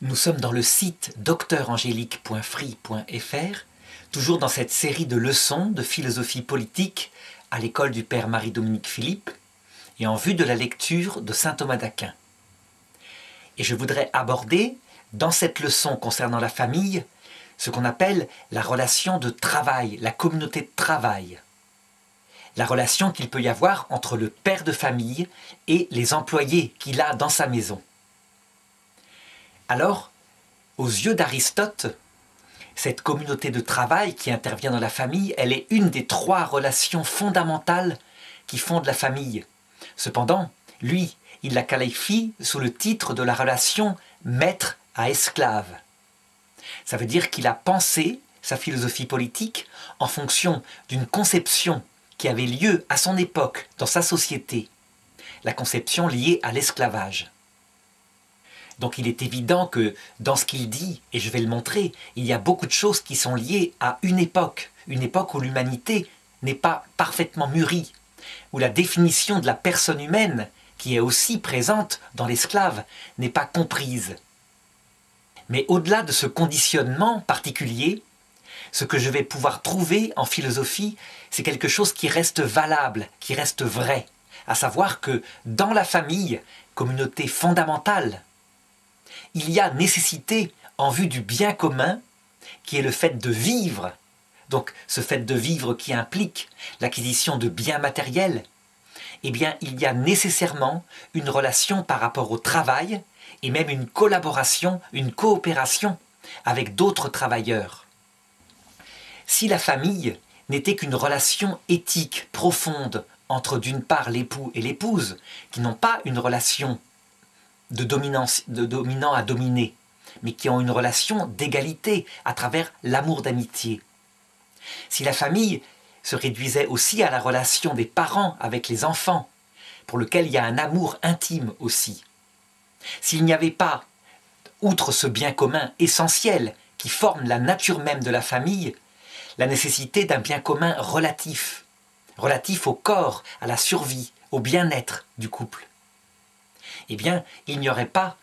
Nous sommes dans le site docteurangélique.free.fr, toujours dans cette série de leçons de philosophie politique à l'école du Père Marie-Dominique Philippe et en vue de la lecture de saint Thomas d'Aquin. Et je voudrais aborder, dans cette leçon concernant la famille, ce qu'on appelle la relation de travail, la communauté de travail. La relation qu'il peut y avoir entre le père de famille et les employés qu'il a dans sa maison. Alors, aux yeux d'Aristote, cette communauté de travail qui intervient dans la famille, elle est une des trois relations fondamentales qui fondent la famille. Cependant, lui, il la qualifie sous le titre de la relation maître à esclave. Ça veut dire qu'il a pensé sa philosophie politique en fonction d'une conception qui avait lieu à son époque dans sa société, la conception liée à l'esclavage. Donc il est évident que dans ce qu'il dit, et je vais le montrer, il y a beaucoup de choses qui sont liées à une époque où l'humanité n'est pas parfaitement mûrie, où la définition de la personne humaine, qui est aussi présente dans l'esclave, n'est pas comprise. Mais au-delà de ce conditionnement particulier, ce que je vais pouvoir trouver en philosophie, c'est quelque chose qui reste valable, qui reste vrai, à savoir que dans la famille, communauté fondamentale, il y a nécessité en vue du bien commun, qui est le fait de vivre. Donc ce fait de vivre qui implique l'acquisition de biens matériels, eh bien il y a nécessairement une relation par rapport au travail et même une collaboration, une coopération avec d'autres travailleurs. Si la famille n'était qu'une relation éthique profonde entre d'une part l'époux et l'épouse, qui n'ont pas une relation de dominant à dominé, mais qui ont une relation d'égalité à travers l'amour d'amitié. Si la famille se réduisait aussi à la relation des parents avec les enfants, pour lequel il y a un amour intime aussi, s'il n'y avait pas, outre ce bien commun essentiel qui forme la nature même de la famille, la nécessité d'un bien commun relatif au corps, à la survie, au bien-être du couple, eh bien, il n'y aurait pas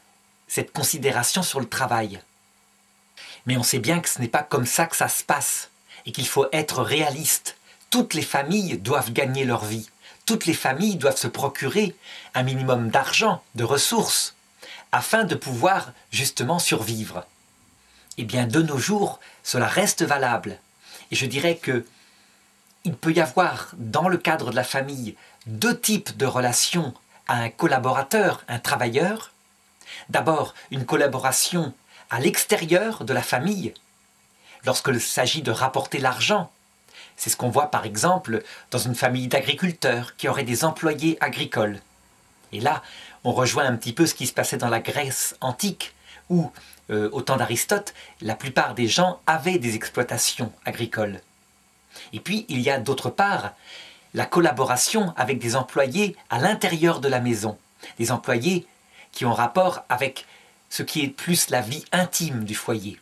cette considération sur le travail. Mais on sait bien que ce n'est pas comme ça que ça se passe, et qu'il faut être réaliste. Toutes les familles doivent gagner leur vie. Toutes les familles doivent se procurer un minimum d'argent, de ressources, afin de pouvoir justement survivre. Eh bien, de nos jours, cela reste valable. Et je dirais que il peut y avoir, dans le cadre de la famille, deux types de relations à un collaborateur, un travailleur. D'abord, une collaboration à l'extérieur de la famille, lorsqu'il s'agit de rapporter l'argent. C'est ce qu'on voit par exemple dans une famille d'agriculteurs qui auraient des employés agricoles. Et là, on rejoint un petit peu ce qui se passait dans la Grèce antique, où, au temps d'Aristote, la plupart des gens avaient des exploitations agricoles. Et puis, il y a d'autre part la collaboration avec des employés à l'intérieur de la maison, des employés qui ont rapport avec ce qui est plus la vie intime du foyer.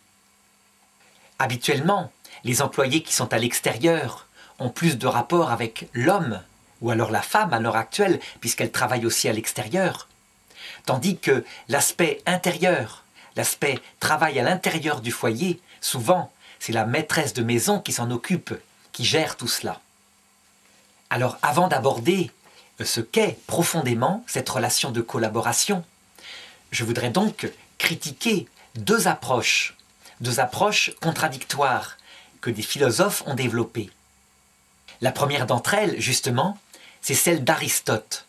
Habituellement, les employés qui sont à l'extérieur ont plus de rapport avec l'homme, ou alors la femme à l'heure actuelle, puisqu'elle travaille aussi à l'extérieur. Tandis que l'aspect intérieur, l'aspect travail à l'intérieur du foyer, souvent, c'est la maîtresse de maison qui s'en occupe, qui gère tout cela. Alors, avant d'aborder ce qu'est profondément cette relation de collaboration, je voudrais donc critiquer deux approches contradictoires que des philosophes ont développées. La première d'entre elles, justement, c'est celle d'Aristote,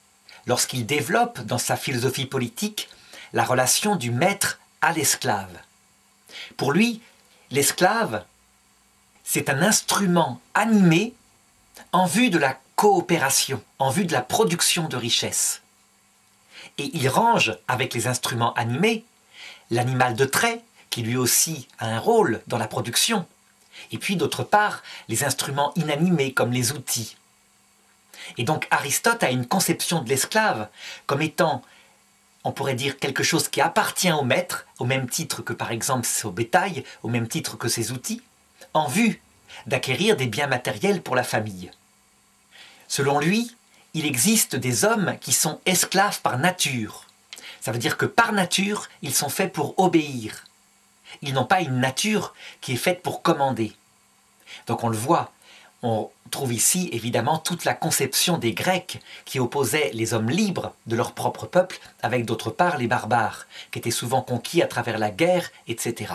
lorsqu'il développe dans sa philosophie politique la relation du maître à l'esclave. Pour lui, l'esclave, c'est un instrument animé en vue de la coopération, en vue de la production de richesses. Et il range avec les instruments animés l'animal de trait, qui lui aussi a un rôle dans la production, et puis d'autre part les instruments inanimés comme les outils. Et donc Aristote a une conception de l'esclave comme étant, on pourrait dire, quelque chose qui appartient au maître, au même titre que par exemple son bétail, au même titre que ses outils, en vue d'acquérir des biens matériels pour la famille. Selon lui, il existe des hommes qui sont esclaves par nature. Ça veut dire que par nature, ils sont faits pour obéir. Ils n'ont pas une nature qui est faite pour commander. Donc on le voit, on trouve ici évidemment toute la conception des Grecs qui opposaient les hommes libres de leur propre peuple avec d'autre part les barbares, qui étaient souvent conquis à travers la guerre, etc.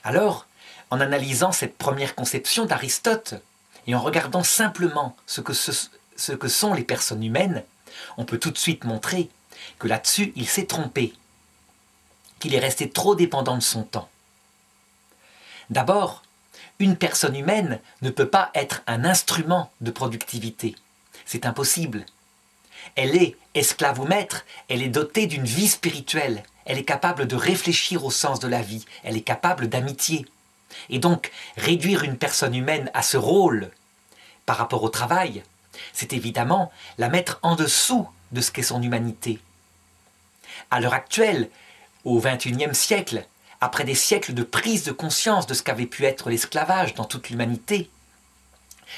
Alors, en analysant cette première conception d'Aristote et en regardant simplement ce que sont les personnes humaines, on peut tout de suite montrer que là-dessus il s'est trompé, qu'il est resté trop dépendant de son temps. D'abord, une personne humaine ne peut pas être un instrument de productivité. C'est impossible. Elle est esclave ou maître, elle est dotée d'une vie spirituelle, elle est capable de réfléchir au sens de la vie, elle est capable d'amitié. Et donc, réduire une personne humaine à ce rôle par rapport au travail, c'est évidemment la mettre en dessous de ce qu'est son humanité. À l'heure actuelle, au XXIe siècle, après des siècles de prise de conscience de ce qu'avait pu être l'esclavage dans toute l'humanité,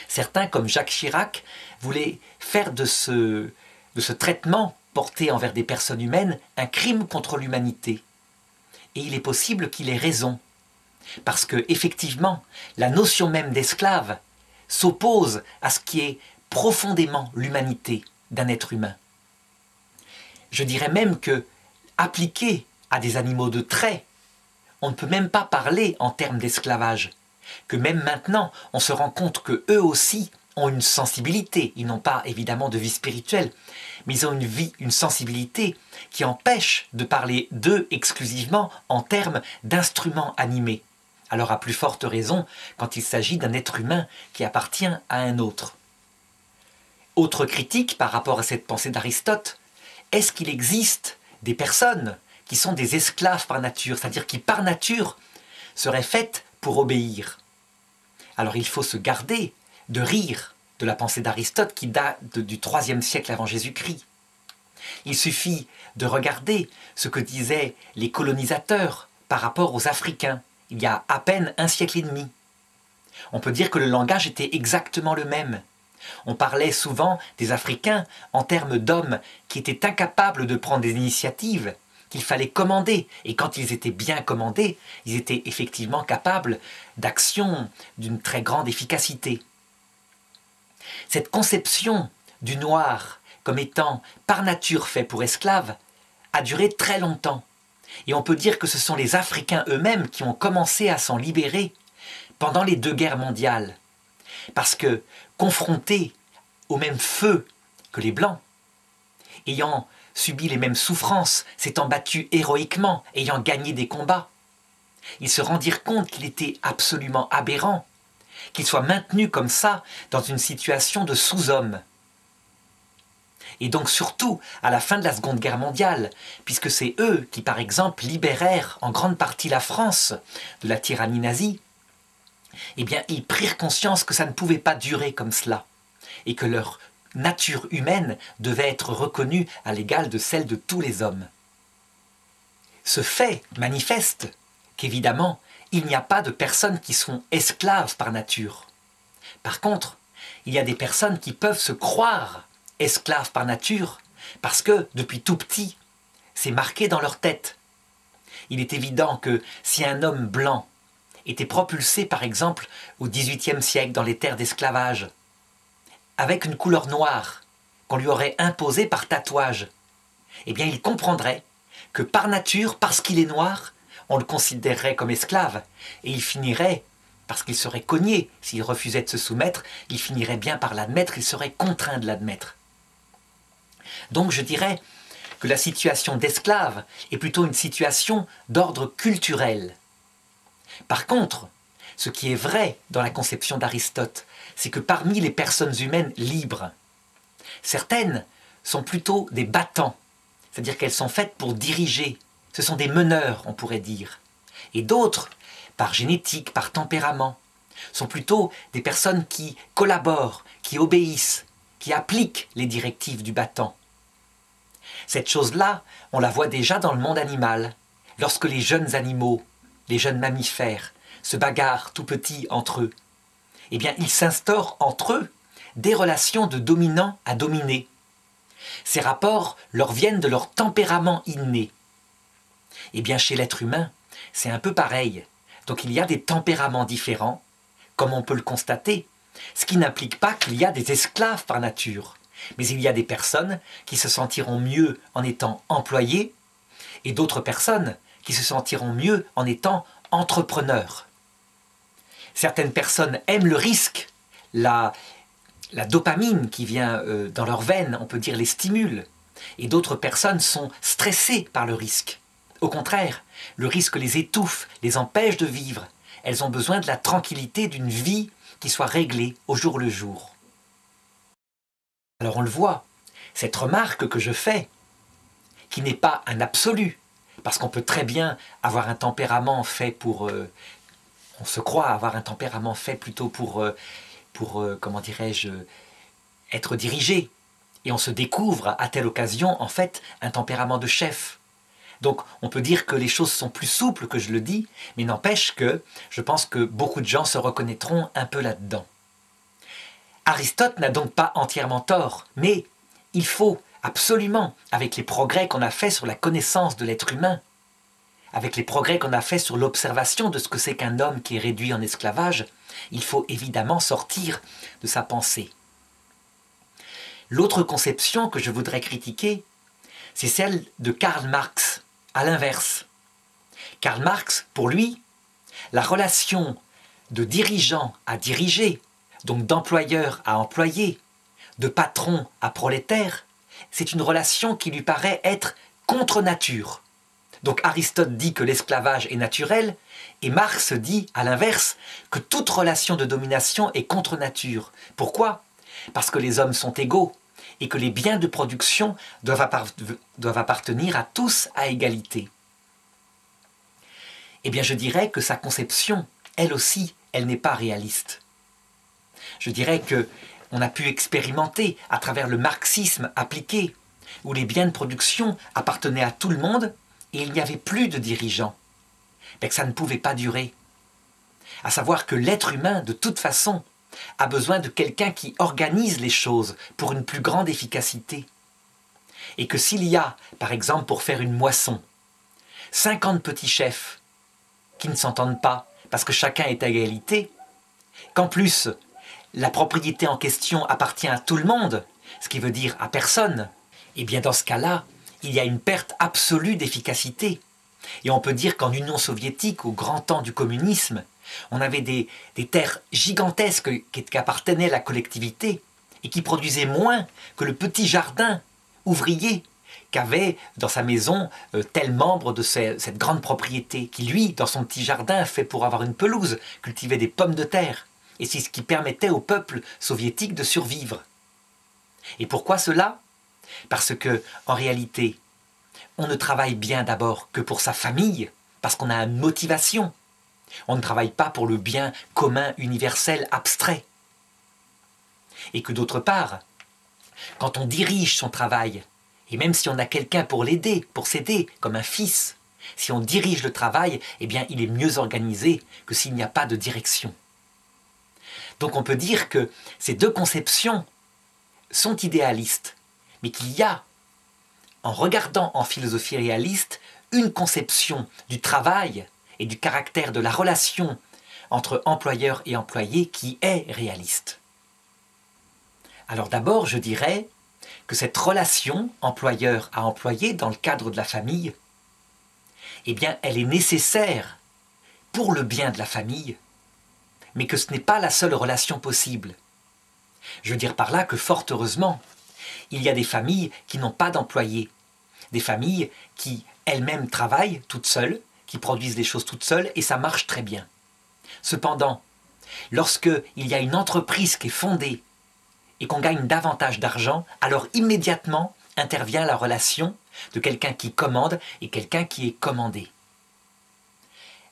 certains, comme Jacques Chirac, voulaient faire de ce traitement porté envers des personnes humaines un crime contre l'humanité. Et il est possible qu'il ait raison, parce que, effectivement, la notion même d'esclave s'oppose à ce qui est profondément l'humanité d'un être humain. Je dirais même que, appliqué à des animaux de trait, on ne peut même pas parler en termes d'esclavage, que même maintenant, on se rend compte qu'eux aussi ont une sensibilité. Ils n'ont pas évidemment de vie spirituelle, mais ils ont une sensibilité qui empêche de parler d'eux exclusivement en termes d'instruments animés. Alors à plus forte raison quand il s'agit d'un être humain qui appartient à un autre. Autre critique par rapport à cette pensée d'Aristote, est-ce qu'il existe des personnes qui sont des esclaves par nature, c'est-à-dire qui par nature seraient faites pour obéir? Alors il faut se garder de rire de la pensée d'Aristote qui date du IIIe siècle avant Jésus-Christ. Il suffit de regarder ce que disaient les colonisateurs par rapport aux Africains, il y a à peine un siècle et demi. On peut dire que le langage était exactement le même. On parlait souvent des Africains en termes d'hommes qui étaient incapables de prendre des initiatives, qu'il fallait commander. Et quand ils étaient bien commandés, ils étaient effectivement capables d'actions d'une très grande efficacité. Cette conception du noir comme étant par nature fait pour esclaves a duré très longtemps. Et on peut dire que ce sont les Africains eux-mêmes qui ont commencé à s'en libérer pendant les 2 guerres mondiales. Parce que, confrontés au même feu que les Blancs, ayant subi les mêmes souffrances, s'étant battus héroïquement, ayant gagné des combats, ils se rendirent compte qu'il était absolument aberrant qu'ils soient maintenus comme ça dans une situation de sous-homme. Et donc surtout à la fin de la Seconde Guerre mondiale, puisque c'est eux qui, par exemple, libérèrent en grande partie la France de la tyrannie nazie, eh bien ils prirent conscience que ça ne pouvait pas durer comme cela, et que leur nature humaine devait être reconnue à l'égal de celle de tous les hommes. Ce fait manifeste qu'évidemment, il n'y a pas de personnes qui sont esclaves par nature. Par contre, il y a des personnes qui peuvent se croire esclaves par nature parce que, depuis tout petit, c'est marqué dans leur tête. Il est évident que si un homme blanc était propulsé, par exemple, au XVIIIe siècle dans les terres d'esclavage, avec une couleur noire qu'on lui aurait imposée par tatouage, eh bien il comprendrait que par nature, parce qu'il est noir, on le considérerait comme esclave, et il finirait, parce qu'il serait cogné, s'il refusait de se soumettre, il finirait bien par l'admettre, il serait contraint de l'admettre. Donc je dirais que la situation d'esclave est plutôt une situation d'ordre culturel. Par contre, ce qui est vrai dans la conception d'Aristote, c'est que parmi les personnes humaines libres, certaines sont plutôt des battants, c'est-à-dire qu'elles sont faites pour diriger. Ce sont des meneurs, on pourrait dire. Et d'autres, par génétique, par tempérament, sont plutôt des personnes qui collaborent, qui obéissent, qui appliquent les directives du battant. Cette chose-là, on la voit déjà dans le monde animal, lorsque les jeunes animaux, les jeunes mammifères, se bagarrent tout petits entre eux. Eh bien, ils s'instaurent entre eux des relations de dominant à dominé. Ces rapports leur viennent de leur tempérament inné. Eh bien, chez l'être humain, c'est un peu pareil. Donc il y a des tempéraments différents, comme on peut le constater, ce qui n'implique pas qu'il y a des esclaves par nature. Mais il y a des personnes qui se sentiront mieux en étant employées et d'autres personnes qui se sentiront mieux en étant entrepreneurs. Certaines personnes aiment le risque, la dopamine qui vient dans leurs veines, on peut dire les stimule, et d'autres personnes sont stressées par le risque. Au contraire, le risque les étouffe, les empêche de vivre. Elles ont besoin de la tranquillité d'une vie qui soit réglée au jour le jour. Alors on le voit, cette remarque que je fais, qui n'est pas un absolu, parce qu'on peut très bien avoir un tempérament fait pour... on se croit avoir un tempérament fait plutôt pour comment dirais-je, être dirigé. Et on se découvre à telle occasion, en fait, un tempérament de chef. Donc on peut dire que les choses sont plus souples que je le dis, mais n'empêche que je pense que beaucoup de gens se reconnaîtront un peu là-dedans. Aristote n'a donc pas entièrement tort, mais il faut absolument, avec les progrès qu'on a faits sur la connaissance de l'être humain, avec les progrès qu'on a faits sur l'observation de ce que c'est qu'un homme qui est réduit en esclavage, il faut évidemment sortir de sa pensée. L'autre conception que je voudrais critiquer, c'est celle de Karl Marx, à l'inverse. Karl Marx, pour lui, la relation de dirigeant à dirigé, donc d'employeur à employé, de patron à prolétaire, c'est une relation qui lui paraît être contre nature. Donc Aristote dit que l'esclavage est naturel, et Marx dit, à l'inverse, que toute relation de domination est contre nature. Pourquoi? Parce que les hommes sont égaux, et que les biens de production doivent appartenir à tous à égalité. Eh bien je dirais que sa conception, elle aussi, elle n'est pas réaliste. Je dirais qu'on a pu expérimenter à travers le marxisme appliqué, où les biens de production appartenaient à tout le monde, et il n'y avait plus de dirigeants. Mais que ça ne pouvait pas durer. À savoir que l'être humain, de toute façon, a besoin de quelqu'un qui organise les choses pour une plus grande efficacité. Et que s'il y a, par exemple, pour faire une moisson, 50 petits chefs qui ne s'entendent pas parce que chacun est à égalité, qu'en plus, la propriété en question appartient à tout le monde, ce qui veut dire à personne, et bien dans ce cas-là, il y a une perte absolue d'efficacité. Et on peut dire qu'en Union soviétique, au grand temps du communisme, on avait des terres gigantesques qui appartenaient à la collectivité et qui produisaient moins que le petit jardin ouvrier qu'avait dans sa maison tel membre de cette grande propriété, qui lui, dans son petit jardin fait pour avoir une pelouse, cultivait des pommes de terre. Et c'est ce qui permettait au peuple soviétique de survivre. Et pourquoi cela? Parce que, en réalité, on ne travaille bien d'abord que pour sa famille, parce qu'on a une motivation. On ne travaille pas pour le bien commun, universel, abstrait. Et que d'autre part, quand on dirige son travail, et même si on a quelqu'un pour l'aider, pour s'aider, comme un fils, si on dirige le travail, eh bien il est mieux organisé que s'il n'y a pas de direction. Donc on peut dire que ces deux conceptions sont idéalistes, mais qu'il y a, en regardant en philosophie réaliste, une conception du travail et du caractère de la relation entre employeur et employé qui est réaliste. Alors d'abord, je dirais que cette relation employeur à employé dans le cadre de la famille, eh bien, elle est nécessaire pour le bien de la famille, mais que ce n'est pas la seule relation possible. Je veux dire par là que, fort heureusement, il y a des familles qui n'ont pas d'employés, des familles qui elles-mêmes travaillent toutes seules, qui produisent des choses toutes seules, et ça marche très bien. Cependant, lorsqu'il y a une entreprise qui est fondée et qu'on gagne davantage d'argent, alors immédiatement intervient la relation de quelqu'un qui commande et quelqu'un qui est commandé.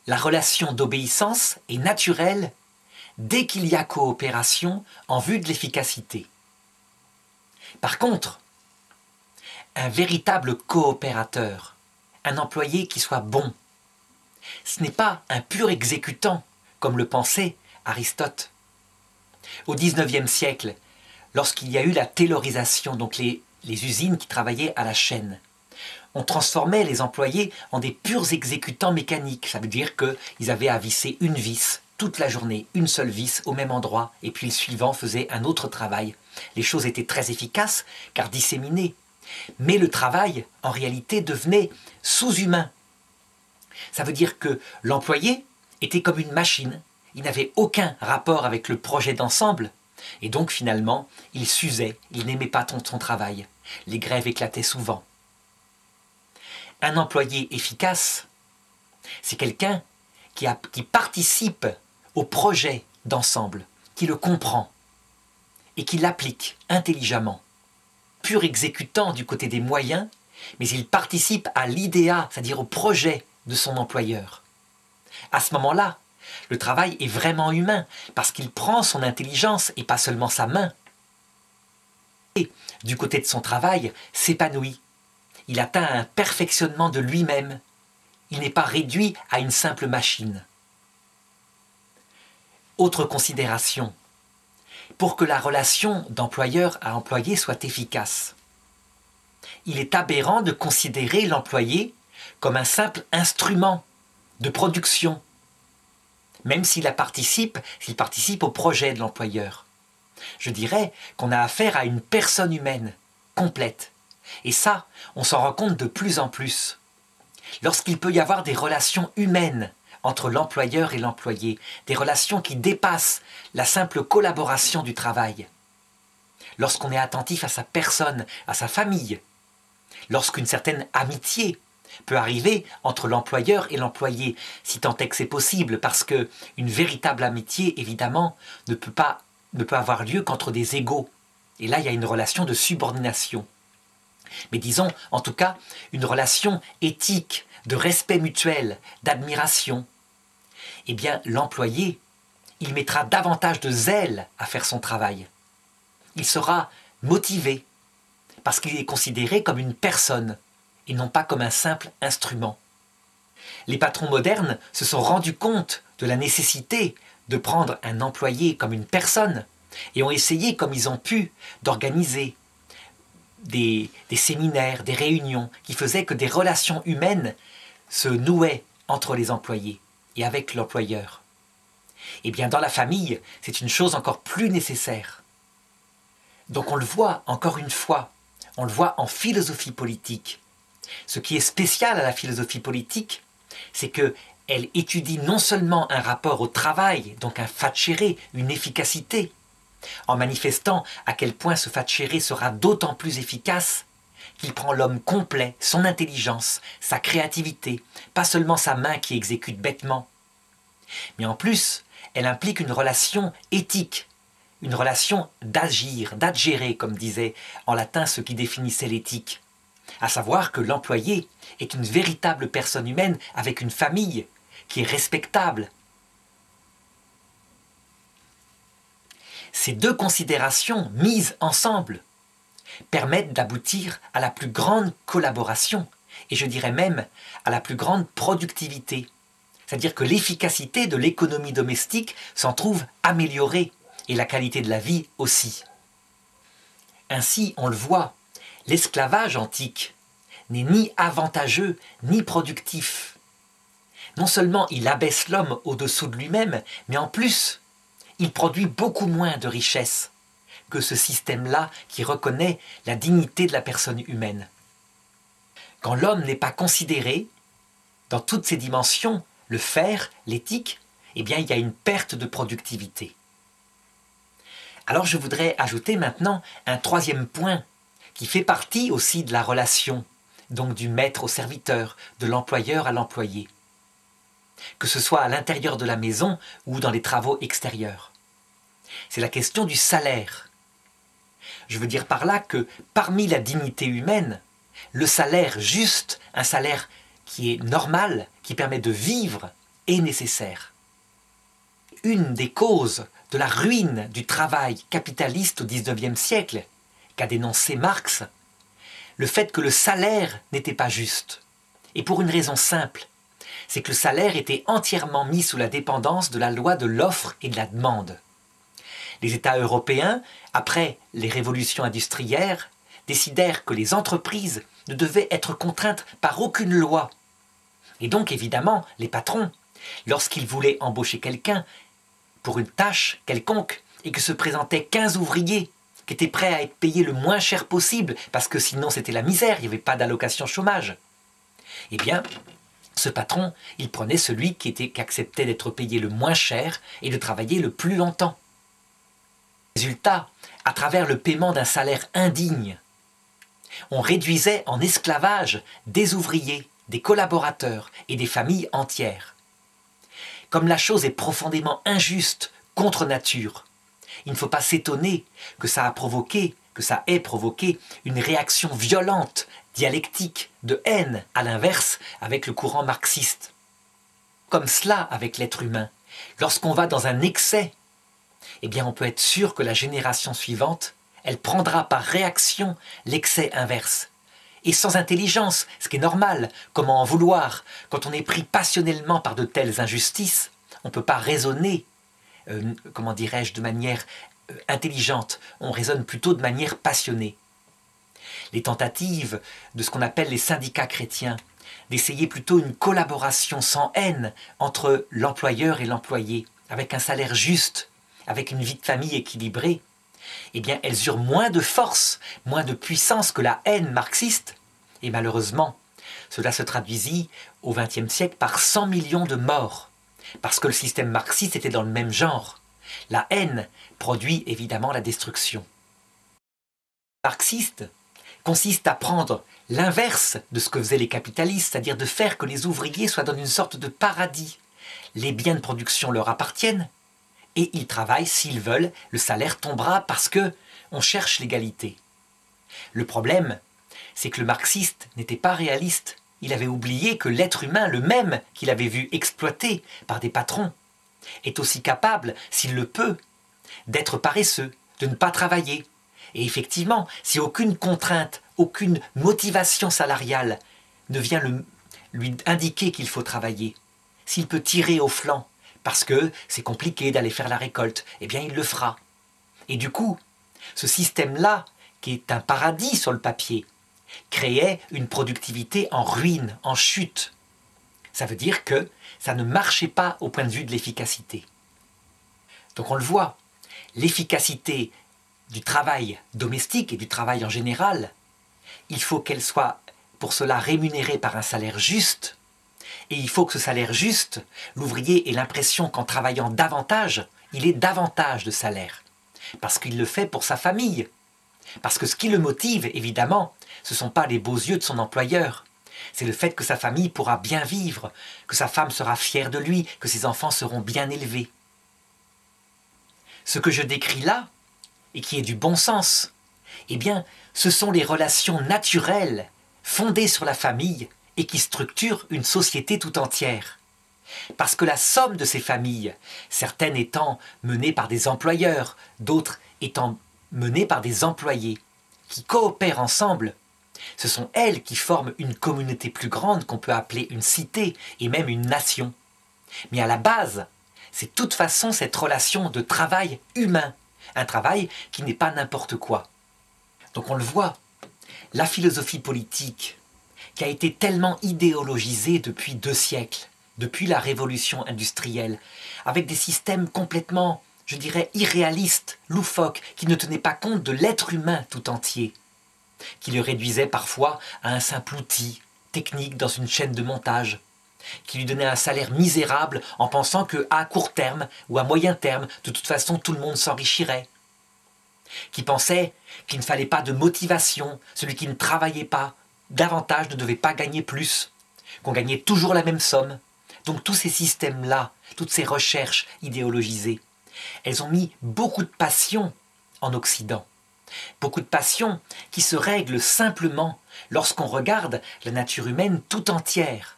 La relation d'obéissance est naturelle dès qu'il y a coopération en vue de l'efficacité. Par contre, un véritable coopérateur, un employé qui soit bon, ce n'est pas un pur exécutant, comme le pensait Aristote. Au XIXe siècle, lorsqu'il y a eu la taylorisation, donc les les usines qui travaillaient à la chaîne. On transformait les employés en des purs exécutants mécaniques. Ça veut dire qu'ils avaient à visser une vis toute la journée, une seule vis au même endroit, et puis le suivant faisait un autre travail. Les choses étaient très efficaces, car disséminées. Mais le travail, en réalité, devenait sous-humain. Ça veut dire que l'employé était comme une machine. Il n'avait aucun rapport avec le projet d'ensemble. Et donc, finalement, il s'usait, il n'aimait pas son travail. Les grèves éclataient souvent. Un employé efficace, c'est quelqu'un qui participe au projet d'ensemble, qui le comprend et qui l'applique intelligemment. Pur exécutant du côté des moyens, mais il participe à l'idéa, c'est-à-dire au projet de son employeur. À ce moment-là, le travail est vraiment humain, parce qu'il prend son intelligence et pas seulement sa main. Et du côté de son travail, s'épanouit. Il atteint un perfectionnement de lui-même. Il n'est pas réduit à une simple machine. Autre considération. Pour que la relation d'employeur à employé soit efficace, il est aberrant de considérer l'employé comme un simple instrument de production, même s'il participe au projet de l'employeur. Je dirais qu'on a affaire à une personne humaine, complète. Et ça, on s'en rend compte de plus en plus. Lorsqu'il peut y avoir des relations humaines entre l'employeur et l'employé, des relations qui dépassent la simple collaboration du travail, lorsqu'on est attentif à sa personne, à sa famille, lorsqu'une certaine amitié peut arriver entre l'employeur et l'employé, si tant est que c'est possible, parce qu'une véritable amitié, évidemment, ne peut avoir lieu qu'entre des égaux. Et là, il y a une relation de subordination. Mais disons, en tout cas, une relation éthique, de respect mutuel, d'admiration. Eh bien, l'employé, il mettra davantage de zèle à faire son travail. Il sera motivé, parce qu'il est considéré comme une personne, et non pas comme un simple instrument. Les patrons modernes se sont rendus compte de la nécessité de prendre un employé comme une personne, et ont essayé, comme ils ont pu, d'organiser des séminaires, des réunions, qui faisaient que des relations humaines se nouaient entre les employés et avec l'employeur. Eh bien, dans la famille, c'est une chose encore plus nécessaire. Donc on le voit, encore une fois, on le voit en philosophie politique. Ce qui est spécial à la philosophie politique, c'est qu'elle étudie non seulement un rapport au travail, donc un facere, une efficacité, en manifestant à quel point ce facere sera d'autant plus efficace qu'il prend l'homme complet, son intelligence, sa créativité, pas seulement sa main qui exécute bêtement. Mais en plus, elle implique une relation éthique, une relation d'agir, d'agere, comme disait en latin ce qui définissait l'éthique. À savoir que l'employé est une véritable personne humaine avec une famille qui est respectable. Ces deux considérations mises ensemble permettent d'aboutir à la plus grande collaboration et je dirais même à la plus grande productivité. C'est-à-dire que l'efficacité de l'économie domestique s'en trouve améliorée et la qualité de la vie aussi. Ainsi, on le voit, l'esclavage antique n'est ni avantageux ni productif. Non seulement il abaisse l'homme au-dessous de lui-même, mais en plus, il produit beaucoup moins de richesses que ce système-là qui reconnaît la dignité de la personne humaine. Quand l'homme n'est pas considéré, dans toutes ses dimensions, le faire, l'éthique, eh bien il y a une perte de productivité. Alors je voudrais ajouter maintenant un troisième point qui fait partie aussi de la relation, donc du maître au serviteur, de l'employeur à l'employé, que ce soit à l'intérieur de la maison ou dans les travaux extérieurs. C'est la question du salaire. Je veux dire par là que parmi la dignité humaine, le salaire juste, un salaire qui est normal, qui permet de vivre, est nécessaire. Une des causes de la ruine du travail capitaliste au XIXe siècle, qu'a dénoncé Marx, le fait que le salaire n'était pas juste. Et pour une raison simple, c'est que le salaire était entièrement mis sous la dépendance de la loi de l'offre et de la demande. Les États européens, après les révolutions industrielles, décidèrent que les entreprises ne devaient être contraintes par aucune loi. Et donc, évidemment, les patrons, lorsqu'ils voulaient embaucher quelqu'un pour une tâche quelconque et que se présentaient 15 ouvriers qui étaient prêts à être payés le moins cher possible, parce que sinon c'était la misère, il n'y avait pas d'allocation chômage, eh bien, ce patron, il prenait celui qui acceptait d'être payé le moins cher et de travailler le plus longtemps. Résultat, à travers le paiement d'un salaire indigne, on réduisait en esclavage des ouvriers, des collaborateurs et des familles entières. Comme la chose est profondément injuste, contre nature, il ne faut pas s'étonner que ça ait provoqué une réaction violente, dialectique, de haine, à l'inverse, avec le courant marxiste. Comme cela avec l'être humain, lorsqu'on va dans un excès, eh bien on peut être sûr que la génération suivante, elle prendra par réaction l'excès inverse. Et sans intelligence, ce qui est normal, comment en vouloir, quand on est pris passionnellement par de telles injustices, on ne peut pas raisonner, comment dirais-je, de manière intelligente, on raisonne plutôt de manière passionnée. Les tentatives de ce qu'on appelle les syndicats chrétiens, d'essayer plutôt une collaboration sans haine entre l'employeur et l'employé, avec un salaire juste, avec une vie de famille équilibrée, eh bien elles eurent moins de force, moins de puissance que la haine marxiste, et malheureusement, cela se traduisit au XXe siècle par 100 millions de morts, parce que le système marxiste était dans le même genre. La haine produit évidemment la destruction. Le marxiste consiste à prendre l'inverse de ce que faisaient les capitalistes, c'est-à-dire de faire que les ouvriers soient dans une sorte de paradis. Les biens de production leur appartiennent, et ils travaillent s'ils veulent, le salaire tombera parce que on cherche l'égalité. Le problème, c'est que le marxiste n'était pas réaliste. Il avait oublié que l'être humain, le même qu'il avait vu exploité par des patrons, est aussi capable, s'il le peut, d'être paresseux, de ne pas travailler. Et effectivement, si aucune contrainte, aucune motivation salariale ne vient lui indiquer qu'il faut travailler, s'il peut tirer au flanc, parce que c'est compliqué d'aller faire la récolte, eh bien il le fera. Et du coup, ce système-là, qui est un paradis sur le papier, créait une productivité en ruine, en chute. Ça veut dire que ça ne marchait pas au point de vue de l'efficacité. Donc on le voit, l'efficacité du travail domestique et du travail en général, il faut qu'elle soit pour cela rémunérée par un salaire juste, et il faut que ce salaire juste, l'ouvrier ait l'impression qu'en travaillant davantage, il ait davantage de salaire, parce qu'il le fait pour sa famille. Parce que ce qui le motive, évidemment, ce ne sont pas les beaux yeux de son employeur, c'est le fait que sa famille pourra bien vivre, que sa femme sera fière de lui, que ses enfants seront bien élevés. Ce que je décris là, et qui est du bon sens, eh bien, ce sont les relations naturelles, fondées sur la famille, et qui structurent une société tout entière. Parce que la somme de ces familles, certaines étant menées par des employeurs, d'autres étant menées par des employés, qui coopèrent ensemble, ce sont elles qui forment une communauté plus grande qu'on peut appeler une cité et même une nation. Mais à la base, c'est de toute façon cette relation de travail humain, un travail qui n'est pas n'importe quoi. Donc on le voit, la philosophie politique, qui a été tellement idéologisée depuis 2 siècles, depuis la révolution industrielle, avec des systèmes complètement, je dirais, irréalistes, loufoques, qui ne tenaient pas compte de l'être humain tout entier, qui le réduisaient parfois à un simple outil technique dans une chaîne de montage, qui lui donnait un salaire misérable en pensant qu'à court terme ou à moyen terme, de toute façon, tout le monde s'enrichirait, qui pensait qu'il ne fallait pas de motivation, celui qui ne travaillait pas davantage ne devait pas gagner plus, qu'on gagnait toujours la même somme. Donc tous ces systèmes-là, toutes ces recherches idéologisées, elles ont mis beaucoup de passion en Occident. Beaucoup de passion qui se règle simplement lorsqu'on regarde la nature humaine tout entière,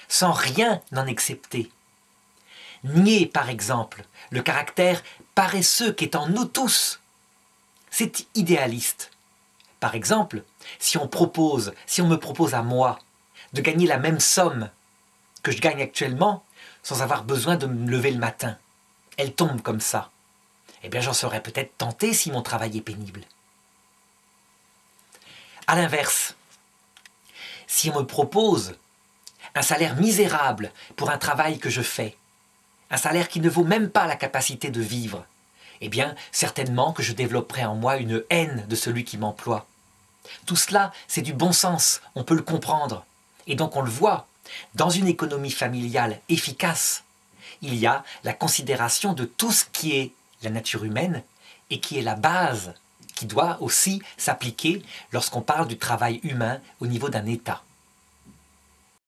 sans rien en excepter. Nier, par exemple, le caractère paresseux qui est en nous tous, c'est idéaliste. Par exemple, si on me propose à moi de gagner la même somme que je gagne actuellement sans avoir besoin de me lever le matin, elle tombe comme ça, eh bien j'en serais peut-être tenté si mon travail est pénible. À l'inverse, si on me propose un salaire misérable pour un travail que je fais, un salaire qui ne vaut même pas la capacité de vivre, eh bien, certainement que je développerai en moi une haine de celui qui m'emploie. Tout cela, c'est du bon sens, on peut le comprendre. Et donc on le voit, dans une économie familiale efficace, il y a la considération de tout ce qui est la nature humaine et qui est la base, qui doit aussi s'appliquer lorsqu'on parle du travail humain au niveau d'un État.